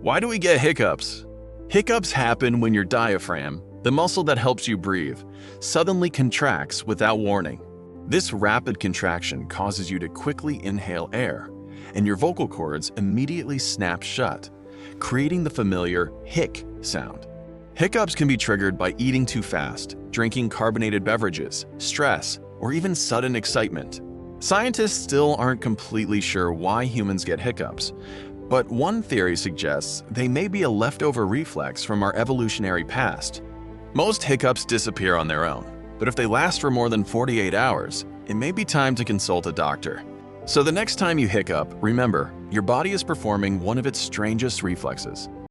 Why do we get hiccups? Hiccups happen when your diaphragm, the muscle that helps you breathe, suddenly contracts without warning. This rapid contraction causes you to quickly inhale air, and your vocal cords immediately snap shut, creating the familiar hic sound. Hiccups can be triggered by eating too fast, drinking carbonated beverages, stress, or even sudden excitement. Scientists still aren't completely sure why humans get hiccups, but one theory suggests they may be a leftover reflex from our evolutionary past. Most hiccups disappear on their own, but if they last for more than 48 hours, it may be time to consult a doctor. So the next time you hiccup, remember, your body is performing one of its strangest reflexes.